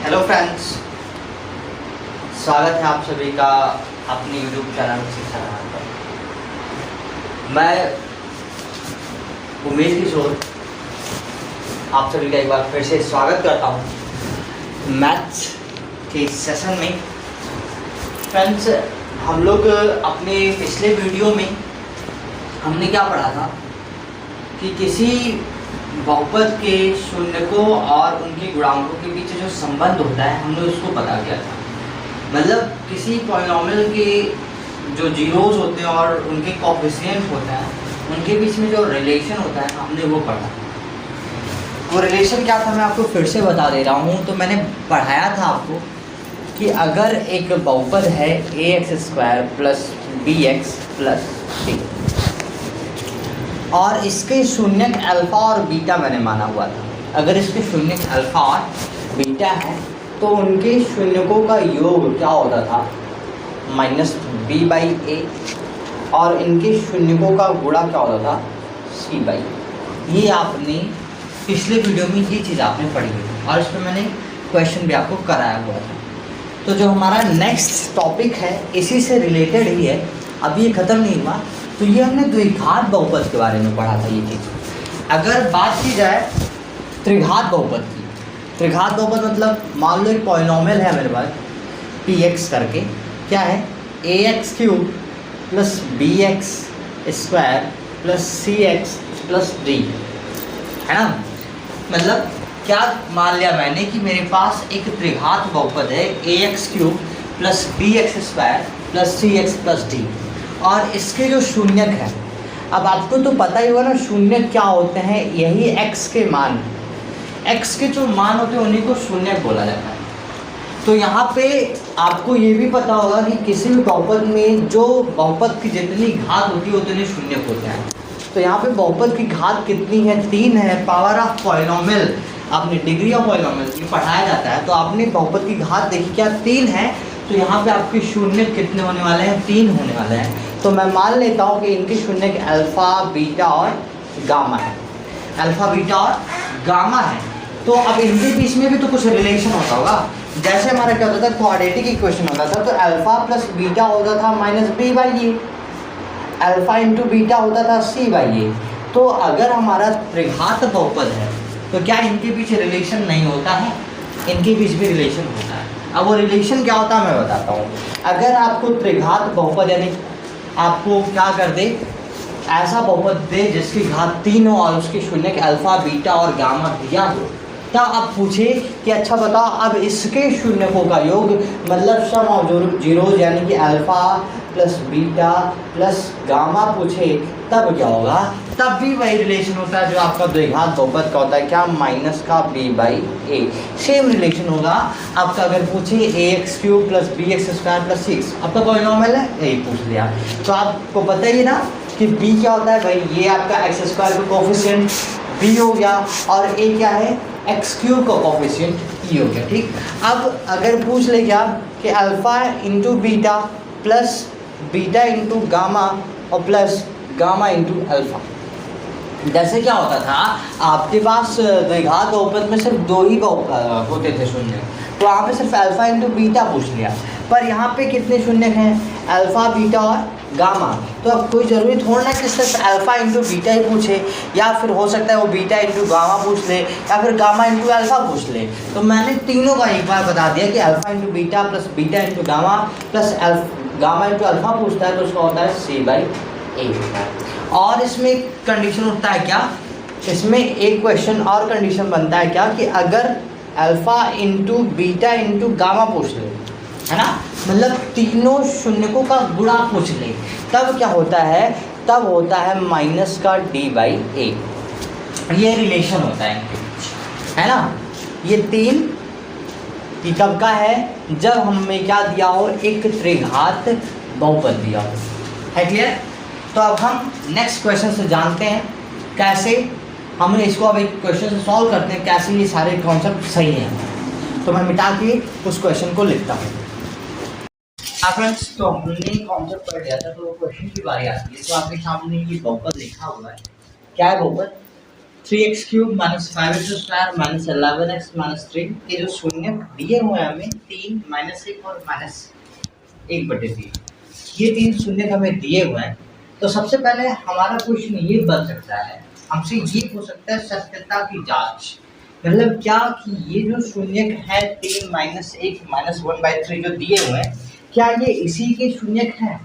Hello friends, स्वागत है आप सभी का अपने यूट्यूब चैनल शिक्षा राम पर। मैं उमेश किशोर आप सभी का एक बार फिर से स्वागत करता हूँ मैथ्स के सेशन में। फ्रेंड्स, हम लोग अपने पिछले वीडियो में हमने क्या पढ़ा था कि किसी बहुपद के शून्यकों और उनके गुणांकों के बीच जो संबंध होता है हमने उसको पता किया था। मतलब किसी पॉलिनॉमियल के जो जीरोस होते हैं और उनके कोएफिशिएंट होते हैं उनके बीच में जो रिलेशन होता है हमने वो पढ़ा। वो रिलेशन क्या था मैं आपको फिर से बता दे रहा हूँ। तो मैंने पढ़ाया था आपको कि अगर एक बहुपद है ax² plus bx plus c और इसके शून्यक अल्फ़ा और बीटा मैंने माना हुआ था। अगर इसके शून्यक अल्फ़ा और बीटा है तो उनके शून्यकों का योग क्या होता था -b/a और इनके शून्यकों का गुणा क्या होता था c/a। ये आपने पिछले वीडियो में ये चीज़ आपने पढ़ी हुई और इस पर मैंने क्वेश्चन भी आपको कराया हुआ था। तो जो हमारा नेक्स्ट टॉपिक है इसी से रिलेटेड ही है, अभी ये ख़त्म नहीं हुआ। तो ये हमने द्विघात बहुपद के बारे में पढ़ा था। ये चीज़ अगर बात की जाए त्रिघात बहुपद की, त्रिघात बहुपद मतलब मान लो एक पॉलिनॉमियल है मेरे पास px करके, क्या है ax³ plus bx² plus cx plus d, है ना। मतलब क्या मान लिया मैंने कि मेरे पास एक त्रिघात बहुपद है ax³ plus bx² plus cx plus d और इसके जो शून्यक है, अब आपको तो पता ही होगा ना शून्यक क्या होते हैं, यही x के मान, x के जो मान होते हैं उन्हीं को शून्यक बोला जाता है। तो यहाँ पे आपको ये भी पता होगा कि किसी भी बहुपद में जो बहुपद की जितनी घात होती है उतने शून्यक होते हैं। तो यहाँ पे बहुपद की घात कितनी है, 3 है। पावर ऑफ पॉलिनॉमियल आपने डिग्री ऑफ पॉलिनॉमियल ये पढ़ाया जाता है। तो आपने बहुपद की घात देखी क्या 3 है, तो यहाँ पे आपके शून्य कितने होने वाले हैं, 3 होने वाले हैं। तो मैं मान लेता हूँ कि इनके शून्य अल्फ़ा बीटा और गामा है, अल्फ़ा बीटा और गामा है। तो अब इनके बीच में भी तो कुछ रिलेशन होता होगा। जैसे हमारा क्या होता था क्वाड्रेटिक इक्वेशन होता था, तो अल्फ़ा प्लस बीटा होता था -b/a, अल्फ़ा इंटू बीटा होता था c/a। तो अगर हमारा त्रिघात बहुपद है तो क्या इनके बीच रिलेशन नहीं होता है, इनके बीच भी रिलेशन होता है। अब वो रिलेशन क्या होता है मैं बताता हूँ। अगर आपको त्रिघात बहुपद यानी आपको क्या कर दे, ऐसा बहुपद दे जिसकी घात 3 हो और उसके शून्य अल्फ़ा बीटा और गामा दिया हो, तब आप पूछे कि अच्छा बताओ अब इसके शून्यकों का योग मतलब सम ऑफ जीरोज यानी कि alpha plus beta plus gamma पूछे, तब क्या होगा, तब भी वही रिलेशन होता है जो आपका द्विघात बहुपद का होता है, क्या -b/a। सेम रिलेशन होगा आपका अगर पूछे ax³ प्लस bx² प्लस 6, आपका पॉलिनॉमियल है यही पूछ लिया। तो आपको पता ही ना कि b क्या होता है भाई, ये आपका x² का कोफिशिएंट b हो गया और a क्या है x³ का कोफिशिएंट e हो गया। ठीक, अब अगर पूछ ले क्या कि alpha into beta plus beta into gamma और प्लस गामा इंटू अल्फ़ा, जैसे क्या होता था आपके पास द्विघात बहुपद में सिर्फ 2 ही होते थे शून्य, तो वहाँ पे सिर्फ अल्फ़ा इंटू बीटा पूछ लिया। पर यहाँ पे कितने शून्य हैं, अल्फ़ा बीटा और गामा। तो अब कोई ज़रूरी थोड़ा ना कि सिर्फ अल्फ़ा इंटू बीटा ही पूछे, या फिर हो सकता है वो बीटा इंटू गामा पूछ ले या फिर गामा इंटू अल्फ़ा पूछ ले। तो मैंने तीनों का एक बार बता दिया कि alpha into beta plus beta into gamma plus gamma into alpha पूछता है तो उसका होता है c/a। और इसमें कंडीशन होता है क्या, इसमें एक क्वेश्चन और कंडीशन बनता है क्या कि अगर alpha into beta into gamma पूछ ले, है ना, मतलब तीनों शून्यकों का गुणा पूछ ले, तब क्या होता है, तब होता है -d/a। ये रिलेशन होता है इनके बीच, है ना। ये 3 ये कब का है, जब हमें क्या दिया हो, एक त्रिघात बहुपद दिया हो, है क्लियर। तो अब हम नेक्स्ट क्वेश्चन से जानते हैं कैसे हम इसको अब एक क्वेश्चन से सॉल्व करते हैं, कैसे ये सारे कॉन्सेप्ट सही हैं। तो मैं मिटा के उस क्वेश्चन को लिखता हूँ। फ्रेंड्स, तो हमने कॉन्सेप्ट पढ़ लिया था, तो क्वेश्चन की बारी आती है। तो आपके सामने ये बहुपद लिखा हुआ है, क्या है बहुपद, 3x³ minus 5x² minus 11x minus 3। ये जो शून्य दिए हुए हैं हमें 3 -1 और -1/3, ये 3 शून्य हमें दिए हुए हैं। तो सबसे पहले हमारा क्वेश्चन ये बन सकता है, हमसे ये हो सकता है सत्यता की जांच, मतलब क्या कि ये जो शून्य है 3 -1 -1/3 जो दिए हुए हैं, क्या ये इसी के शून्य हैं?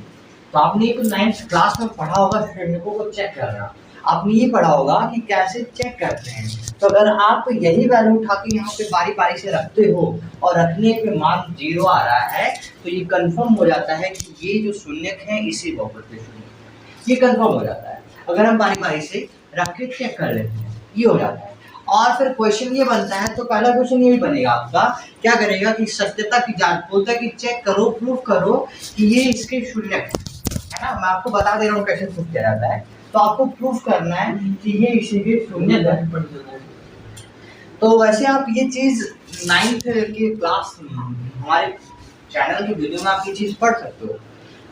तो आपने ये तो 9th क्लास में पढ़ा होगा शून्यकों को चेक करना, आपने ये पढ़ा होगा कि कैसे चेक करते हैं। तो अगर आप यही वैल्यू उठा के यहाँ पे बारी बारी से रखते हो और रखने पे मान 0 आ रहा है, तो ये कंफर्म हो जाता है कि ये जो शून्य है इसी बहुपद के शून्य, ये कंफर्म हो जाता है। अगर हम बारी बारी से रख के चेक कर लेते हैं, ये हो जाता है। और फिर क्वेश्चन ये बनता है, तो पहला क्वेश्चन ये बनेगा आपका, क्या करेगा कि सत्यता की जांच, बोलता है कि चेक करो, प्रूफ करो कि ये इसके शून्य है ना। मैं आपको बता दे रहा हूँ कैसे प्रूफ किया जाता है। तो आपको प्रूफ करना है कि ये इसी के शून्य है। तो वैसे आप ये चीज 9th के क्लास हमारे चैनल के वीडियो में आप ये चीज पढ़ सकते हो,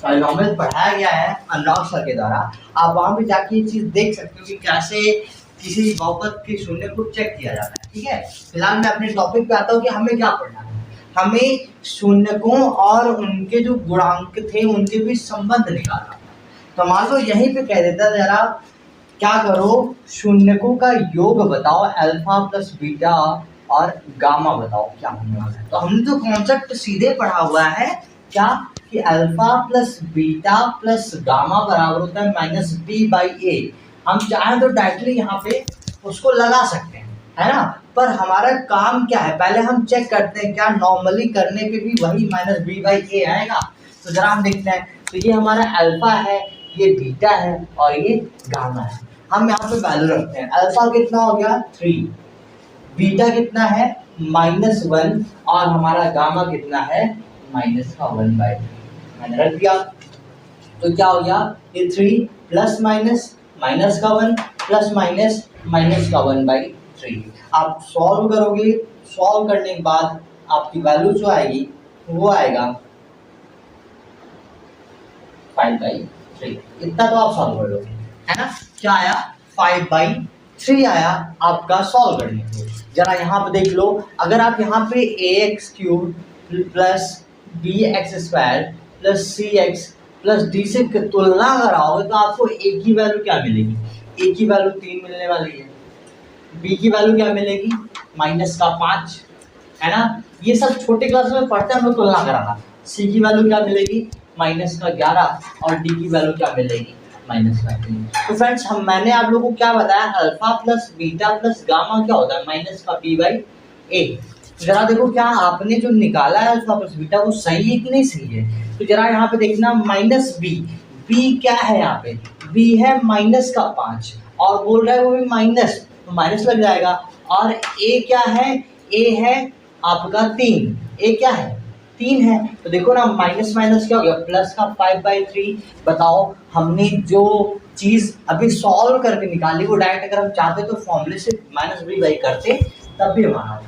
पॉलिनोमियल पढ़ाया गया है अनुराग सर के द्वारा। आप वहां पे जाके ये चीज देख सकते हो कि कैसे किसी बहुपद के शून्य को चेक किया जाता है। ठीक है, फिलहाल मैं अपने टॉपिक पे आता हूँ कि हमें क्या पढ़ना है। हमें शून्यकों और उनके जो गुणांक थे उनके बीच संबंध निकालना। तो मान लो यहीं पे कह देता जरा, क्या करो, शून्यकों का योग बताओ, अल्फा प्लस बीटा और गामा बताओ क्या होने वाला है। तो हमने तो कॉन्सेप्ट सीधे पढ़ा हुआ है, क्या कि alpha plus beta plus gamma बराबर होता है -b/a। हम चाहें तो डायरेक्टली यहाँ पे उसको लगा सकते हैं, है ना। पर हमारा काम क्या है, पहले हम चेक करते हैं क्या नॉर्मली करने पे भी वही -b/a आएगा। तो जरा हम देखते हैं। तो ये हमारा अल्फा है, ये बीटा है और ये गामा है। हम यहाँ पे वैल्यू रखते हैं। अल्फा कितना हो गया 3, बीटा कितना है -1 और हमारा गामा कितना है -1/3। मैंने रख दिया। तो क्या हो गया, ये 3 प्लस माइनस माइनस का 1 प्लस माइनस माइनस का 1/3। आप सॉल्व करोगे, सॉल्व करने के बाद आपकी वैल्यू जो आएगी वो आएगा 5/3। इतना तो आप सॉल्व कर लोगे, है ना। क्या आया 5/3 आया आपका सॉल्व करने को। जरा यहाँ पे देख लो, अगर आप यहाँ पे ax³ plus bx² plus cx plus d से तुलना कराओगे तो आपको एक ही वैल्यू क्या मिलेगी, एक ही वैल्यू 3 मिलने वाली है। b की वैल्यू क्या मिलेगी -5, है ना। ये सब छोटे क्लास में पढ़ते हैं हम लोग तुलना कराना। c की वैल्यू क्या मिलेगी -11 और d की वैल्यू क्या मिलेगी -3। तो फ्रेंड्स मैंने आप लोगों को क्या बताया, alpha plus beta plus gamma क्या होता है -b/a। जरा देखो क्या आपने जो निकाला है अल्फा प्लस बीटा वो सही है कि नहीं सही है। तो जरा यहाँ पे देखना -b क्या है, यहाँ पे b है -5 और बोल रहा है वो भी माइनस, तो माइनस लग जाएगा। और a क्या है, a है आपका 3, a क्या है 3 है। तो देखो ना माइनस माइनस क्या हो गया प्लस का 5/3। बताओ हमने जो चीज अभी सॉल्व करके निकाली वो डायरेक्ट अगर हम चाहते तो फॉर्मूले से -b/a करते तब भी हमारा।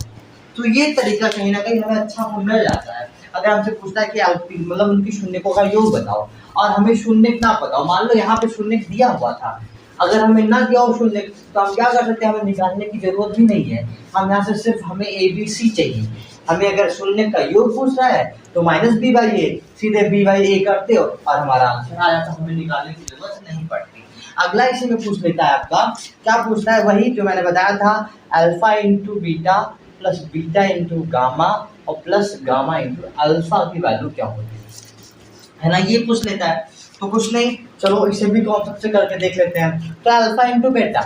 तो ये तरीका कहीं ना कहीं हमें अच्छा मिल जाता है। अगर हमसे पूछता है कि मतलब उनकी शून्यकों का योग बताओ और हमें शून्य ना पता, मान लो यहाँ पे शून्य दिया हुआ था, अगर हमें ना दिया हो शून्य तो हम क्या कर सकते हैं, हमें निकालने की जरूरत भी नहीं है। हम यहाँ से सिर्फ हमें ABC चाहिए। हमें अगर शून्य का योग पूछ रहा है तो -b/a, सीधे b/a करते हो और हमारा आंसर आ जाता, हमें निकालने की जरूरत नहीं पड़ती। अगला इसी में पूछ लेता है आपका, क्या पूछता है, वही जो मैंने बताया था, alpha into beta plus beta into gamma और प्लस गामा इंटू अल्फा की वैल्यू क्या होती है ना, ये पूछ लेता है। तो कुछ नहीं, चलो इसे भी कॉन्सेप्ट से करके देख लेते हैं। तो अल्फा इंटू बीटा,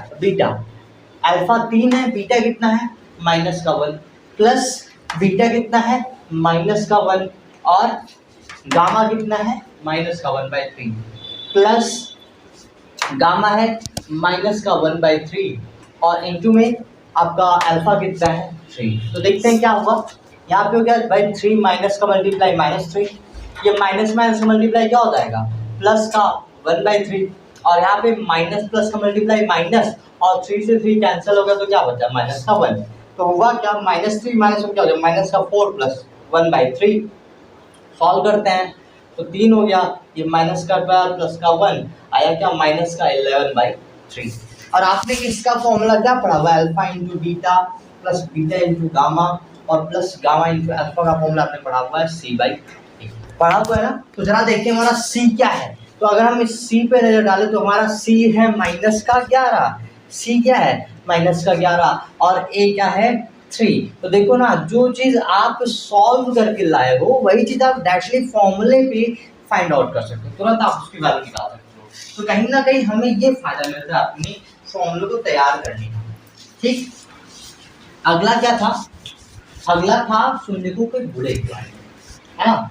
अल्फा 3 है, बीटा कितना है -1 प्लस बीटा कितना है -1 और गामा कितना है -1/3 प्लस गामा है -1/3 और इंटू में आपका अल्फा कितना है 3। तो देखते हैं क्या होगा। यहाँ पे हो गया भाई 3 माइनस का मल्टीप्लाई -3, ये माइनस माइनस का मल्टीप्लाई क्या हो जाएगा प्लस का 1/3 और यहाँ पे माइनस प्लस का मल्टीप्लाई माइनस और 3 से 3 कैंसिल हो गया तो क्या बचा -1। तो हुआ क्या -3 माइनस क्या हो गया -4 प्लस 1/3। सॉल्व करते हैं तो 3 हो गया, ये माइनस का 12 प्लस का 1 आया क्या -11/3। और आपने इसका फॉर्मूला क्या पढ़ा हुआ है, alpha into beta plus beta into gamma और प्लस गामा इंटू अल्फा का फॉर्मूला आपने पढ़ा हुआ है सी बाई ए, पढ़ा हुआ है ना। तो जरा देखिए हमारा सी क्या है, तो अगर हम इस सी पे नजर डालें तो हमारा सी है -11, सी क्या है -11 और ए क्या है 3। तो देखो ना, जो चीज आप सॉल्व करके लाए हो वही चीज आप डायरेक्टली फॉर्मूले पे फाइंड आउट कर सकते हो, तुरंत आप उसकी वैल्यू निकाल सकते हो। तो कहीं ना कहीं हमें ये फायदा मिलता है अपनी फॉर्मूले को तैयार करने का। ठीक, अगला क्या था, अगला था शून्यकों के गुणे के बारे में, है ना।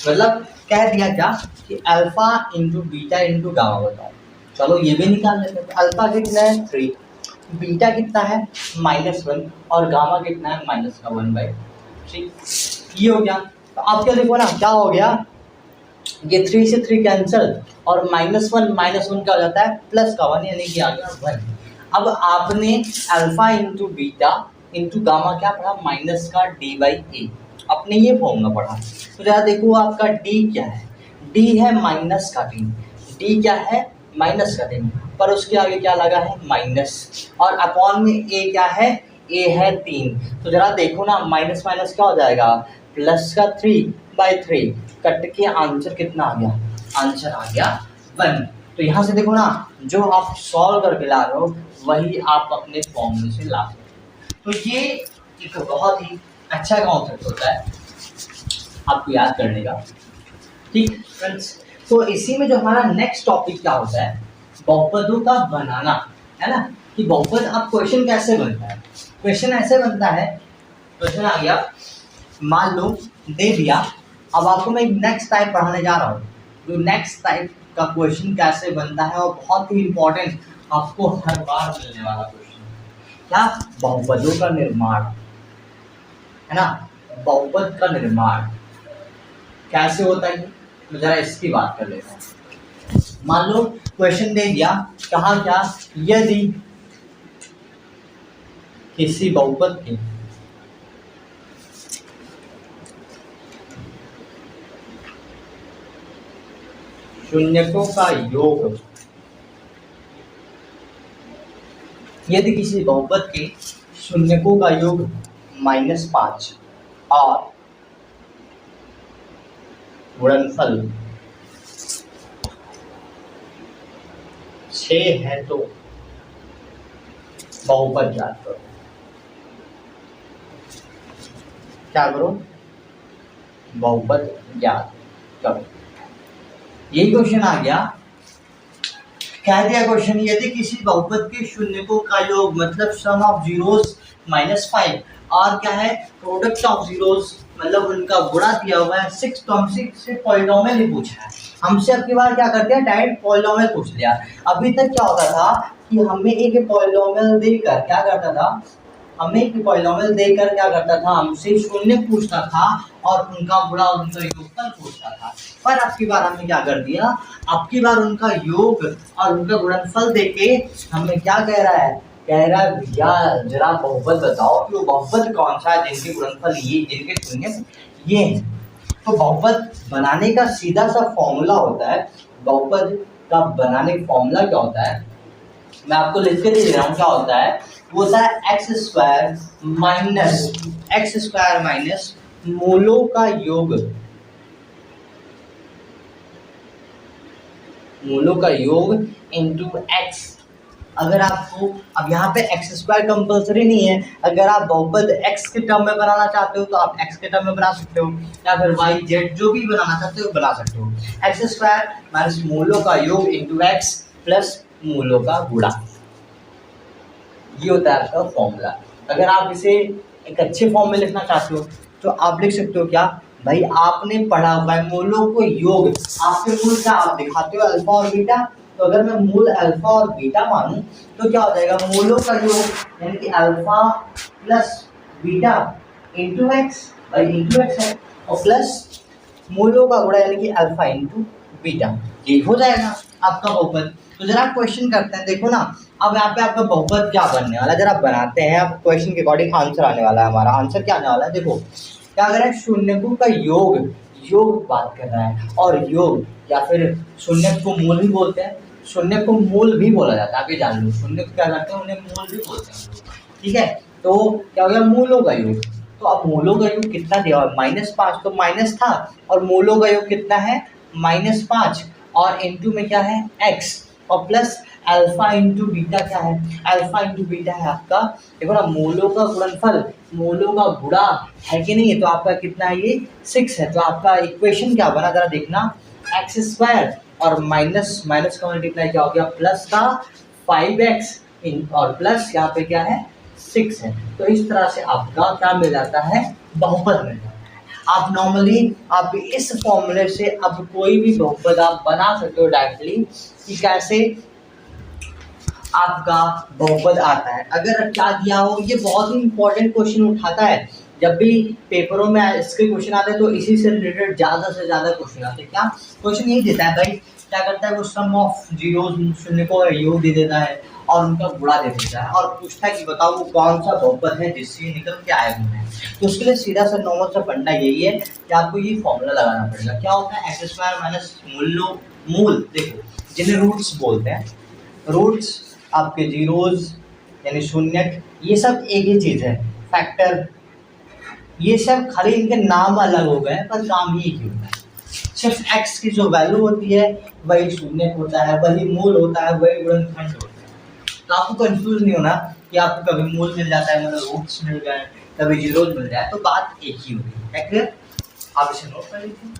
मतलब कह दिया क्या कि alpha into beta into gamma बताओ, चलो ये भी निकाल लेते हैं। तो अल्फा कितना है 3, बीटा कितना है -1 और गामा कितना है -1/3, ये हो गया। तो आप क्या देखो ना, क्या हो गया, ये 3 से 3 कैंसिल और -1 क्या हो जाता है प्लस का 1, यानी कि आ गया 1। अब आपने alpha into beta into gamma क्या पढ़ा, माइनस का d/a, आपने ये फॉर्मूला पढ़ा। तो जरा देखो आपका d क्या है, d है -3, d क्या है -3, पर उसके आगे क्या लगा है माइनस, और अपॉन में a क्या है, a है 3। तो जरा देखो ना, माइनस माइनस क्या हो जाएगा, प्लस का 3/3, कट के आंसर कितना आ गया, आंसर आ गया 1। तो यहाँ से देखो ना, जो आप सॉल्व करके ला रहे हो वही आप अपने फॉर्मूले से ला सकते हो। तो ये एक बहुत ही अच्छा कॉन्सेप्ट होता है आपको याद करने का। ठीक फ्रेंड्स, तो इसी में जो हमारा नेक्स्ट टॉपिक क्या होता है, बहुपदों का बनाना, है ना, कि बहुपद अब क्वेश्चन कैसे बनता है। क्वेश्चन ऐसे बनता है, क्वेश्चन आ गया, मान लो दे दिया, अब आपको मैं नेक्स्ट टाइप पढ़ाने जा रहा हूँ, जो नेक्स्ट टाइप का क्वेश्चन कैसे बनता है, और बहुत ही इंपॉर्टेंट आपको हर बार मिलने वाला क्वेश्चन, क्या, बहुपदों का निर्माण, है ना। बहुपद का निर्माण कैसे होता है, तो जरा इसकी बात कर लेते हैं। मान लो क्वेश्चन दे दिया, कहा क्या, यदि किसी बहुपद के शून्यकों का योग, यदि किसी बहुपद के शून्यकों का योग -5 और गुणनफल 6 है तो बहुपद ज्ञात करो। क्या करो, बहुपद ज्ञात करो। यही क्वेश्चन आ गया, कह दिया क्वेश्चन, यदि किसी बहुपद के शून्यकों का योग, मतलब सम ऑफ जीरोस -5 और क्या है प्रोडक्ट ऑफ जीरोस, मतलब उनका गुणा दिया हुआ है 6, तो हमसे से पॉलिनोमियल ही पूछा है। हमसे अब की बार क्या करते हैं, डायरेक्ट पॉलिनोमियल पूछ लिया। अभी तक क्या होता था कि हमें एक पॉलिनोमियल देकर क्या करता था, हमें एक पॉलिनोमियल देकर क्या करता था, हमसे शून्य पूछता था और उनका गुणा और उनका योगफल पूछता था। पर अब की बार हमने क्या कर दिया, अब की बार उनका योग और उनका गुणनफल देके हमें क्या कह रहा है, कह रहा है भैया जरा बहुपद बताओ कि वो बहुपद कौन सा है जिनके गुणनफल ये, जिनके शून्य ये हैं। तो बहुपद बनाने का सीधा सा फॉर्मूला होता है, बहुपद का बनाने का फॉर्मूला क्या होता है, मैं आपको लिख के दे रहा हूँ, क्या होता है, वो होता है x² माइनस मूलों का योग, मूलों का योग इंटू x। अगर आपको अब यहाँ पे x² कंपल्सरी नहीं है, अगर आप बहुपद x के टर्म में बनाना चाहते हो तो आप x के टर्म में बना सकते हो, या फिर y z जो भी बनाना चाहते हो बना सकते हो। x² माइनस मूलों का योग इंटू x प्लस मूलों का गुणा, ये होता है आपका फॉर्मूला। अगर आप इसे एक अच्छे फॉर्म में लिखना चाहते हो तो आप लिख सकते हो क्या, भाई आपने पढ़ा हुआ है मूलों को योग, आपके मूल क्या आप दिखाते हो अल्फा और बीटा, तो अगर मैं मूल अल्फा और बीटा मानूं तो क्या हो जाएगा, मूलों का योग यानी कि alpha plus beta into x, भाई इंटू एक्स है, और प्लस मूलों का गुणा यानी कि अल्फा इंटू बीटा, ये हो जाएगा आपका बहुपद। तो जरा क्वेश्चन करते हैं, देखो ना, अब यहाँ पे आपका बहुपद क्या बनने वाला है, जरा बनाते हैं। अब क्वेश्चन के अकॉर्डिंग आंसर आने वाला है, हमारा आंसर क्या आने वाला है, देखो क्या कर रहा है, शून्यकों का योग, योग बात कर रहा है, और योग या फिर शून्य को मूल भी बोलते हैं, शून्य को मूल भी बोला जाता है, आप ये जान लो। शून्य को क्या करते हैं, उन्हें मूल भी बोलते हैं हम लोग। ठीक है, तो क्या हो गया मूलों का योग। तो अब मूलों का योग कितना दिया हुआ है, -5, तो माइनस था, और मूलों का योग कितना है, -5, और इनटू में क्या है x, और प्लस अल्फा इंटू बीटा क्या है, अल्फा इंटू बीटा है आपका, देखो ना मूलों का गुणनफल, मूलों का गुणा है कि नहीं है, तो आपका कितना है ये 6 है। तो आपका इक्वेशन क्या बना जरा देखना, x² और माइनस माइनस का मल्टीप्लाई क्या हो गया, प्लस का 5x और प्लस यहाँ पे क्या है 6 है। तो इस तरह से आपका क्या मिल जाता है, बहुपद मिल जाता है। आप नॉर्मली आप इस फॉर्मूले से अब कोई भी बहुपद आप बना सकते हो डायरेक्टली, कि कैसे आपका बहुपद आता है। अगर क्या दिया हो, ये बहुत ही इंपॉर्टेंट क्वेश्चन उठाता है, जब भी पेपरों में इसके क्वेश्चन आते हैं तो इसी से रिलेटेड ज़्यादा से ज़्यादा क्वेश्चन आते हैं। क्या क्वेश्चन यही देता है भाई, क्या करता है वो सम ऑफ जीरोस, शून्य को योग दे देता है और उनका गुणा दे देता है, और पूछता है कि बताओ वो कौन सा बहुपद है जिससे निकल के आए हुए हैं। तो उसके लिए सीधा सा नॉर्मल सा फंडा यही है कि आपको ये फॉर्मूला लगाना पड़ेगा। क्या होता है, x² माइनस मूल, देखो जिन्हें रूट्स बोलते हैं, रूट्स आपके जीरोज यानी शून्यक, ये सब एक ही चीज़ है। फैक्टर, ये सब खाली इनके नाम अलग हो गए पर काम ही एक ही होता है। सिर्फ x की जो वैल्यू होती है वही शून्यक होता है, वही मूल होता है, वही गुणनखंड होता है। तो आपको कंफ्यूज नहीं होना कि आपको कभी मूल मिल जाता है, मतलब रूट्स मिल गए, कभी जीरोज मिल जाए, तो बात एक ही होती है। क्लियर, आप इसे नोट कर लीजिए।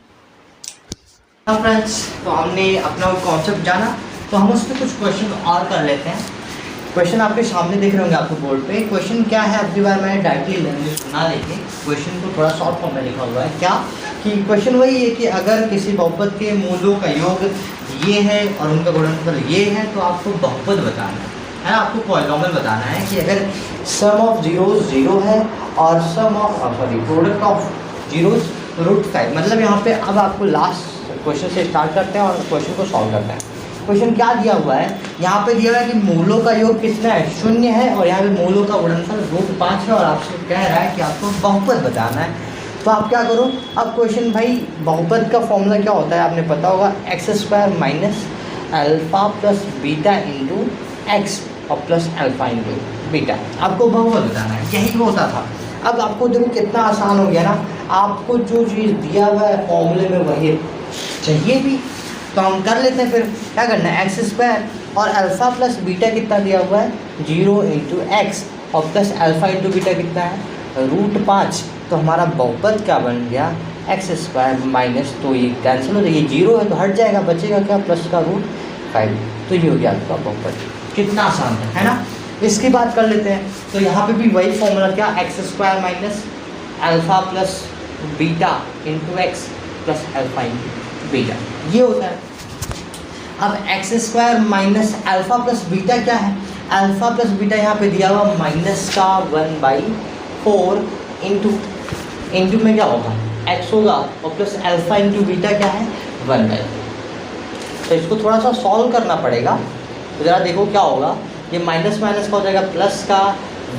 हाँ फ्रेंड्स, तो हमने अपना कॉन्सेप्ट जाना, तो हम उस पर कुछ क्वेश्चन और कर लेते हैं। क्वेश्चन आपके सामने दिख रहे होंगे आपको बोर्ड पे। क्वेश्चन क्या है, अगली बार मैंने डायरेक्टली लैंग्वेज सुना लेके क्वेश्चन को थोड़ा शॉर्ट फॉर्म में लिखा हुआ है। क्या कि क्वेश्चन वही है कि अगर किसी बहुपद के मूलों का योग ये है और उनका गुणनफल ये है, तो आपको बहुपद बताना है ना, आपको पॉलिनॉमियल बताना है कि अगर सम ऑफ जीरोज 0 है और सम ऑफ प्रोडक्ट ऑफ जीरोज √5, मतलब यहाँ पे अब आपको लास्ट क्वेश्चन से स्टार्ट करते हैं और क्वेश्चन को सॉल्व करते हैं। क्वेश्चन क्या दिया हुआ है, यहाँ पे दिया हुआ है कि मूलों का योग कितना है, 0 है, और यहाँ पे मूलों का गुणनफल √5 है, और आपसे कह रहा है कि आपको बहुपद बताना है। तो आप क्या करो, अब क्वेश्चन भाई बहुपद का फॉर्मूला क्या होता है आपने पता होगा, x² minus alpha plus beta into x और प्लस अल्फा इंटू बीटा, आपको बहुपद बताना है, यही होता था। अब आपको देखो कितना आसान हो गया ना, आपको जो चीज़ दिया हुआ है फॉर्मूले में वही चाहिए भी, तो हम कर लेते हैं। फिर क्या करना है, x² और अल्फ़ा प्लस बीटा कितना दिया हुआ है, 0 इंटू एक्स और प्लस अल्फ़ा इंटू बीटा कितना है, √5। तो हमारा बहुपद क्या बन गया, x² माइनस, तो ये कैंसिल हो जाएगा, ये 0 है तो हट जाएगा, बचेगा क्या, प्लस का √5। तो ये हो गया आपका बहुपद। कितना आसान है ना। इसकी बात कर लेते हैं, तो यहाँ पे भी वही फॉर्मूला, क्या x² minus alpha plus beta into x plus alpha into beta, ये होता है। अब x² minus alpha plus beta क्या है, अल्फ़ा प्लस बीटा यहाँ पे दिया हुआ माइनस का 1/4 इंटू में क्या होगा, x होगा, और प्लस अल्फ़ा इंटू बीटा क्या है, 1/4। तो इसको थोड़ा सा सॉल्व करना पड़ेगा। तो ज़रा देखो क्या होगा, ये माइनस माइनस का हो जाएगा, प्लस का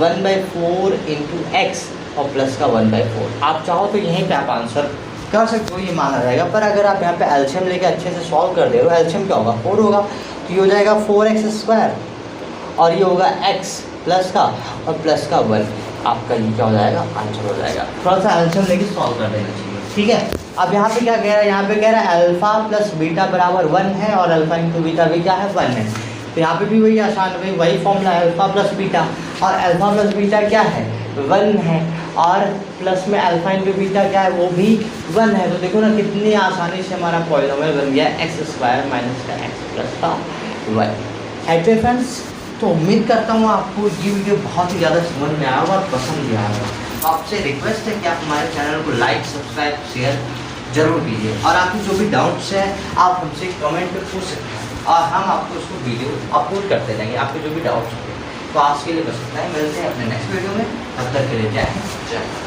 1/4 इंटू एक्स और प्लस का 1/4। आप चाहो तो यहीं पे आप आंसर कर सकते हो, ये माना जाएगा। पर अगर आप यहाँ पे एलसीएम लेके अच्छे से सॉल्व कर दे रहे हो, एलसीएम क्या होगा, 4 होगा, तो ये हो जाएगा 4x² और ये होगा x प्लस का और प्लस का 1, आपका ये क्या हो जाएगा, आंसर हो जाएगा। थोड़ा सा एलसीएम लेके सॉल्व कर देना चाहिए, ठीक है। अब यहाँ पे क्या कह रहा है, यहाँ पे कह रहा है अल्फ़ा प्लस बीटा बराबर 1 है और अल्फ़ा इंटू बीटा भी क्या है, 1 है। तो यहाँ पे भी वही आसान, वही फॉर्मूला है, अल्फ़ा प्लस बीटा, और अल्फ़ा प्लस बीटा क्या है, 1 है, और प्लस में अल्फ़ा इंटू बीटा क्या है, वो भी 1 है। तो देखो ना कितनी आसानी से हमारा पॉलिनॉमियल बन गया x² माइनस का x प्लस का 1। है फ्रेंड्स, तो उम्मीद करता हूँ आपको ये वीडियो बहुत ही ज़्यादा समझ में आया होगा और पसंद भी आया होगा। आपसे रिक्वेस्ट है कि आप हमारे चैनल को लाइक, सब्सक्राइब, शेयर जरूर कीजिए, और आपके जो भी डाउट्स हैं आप हमसे कमेंट पे पूछ सकते हैं और हम आपको उसको वीडियो अपलोड करते रहेंगे, आपके जो भी डाउट्स होंगे। तो आज के लिए बस इतना ही, मिलते हैं अपने नेक्स्ट वीडियो में, तब तक के लिए जय हिंद, जय भारत।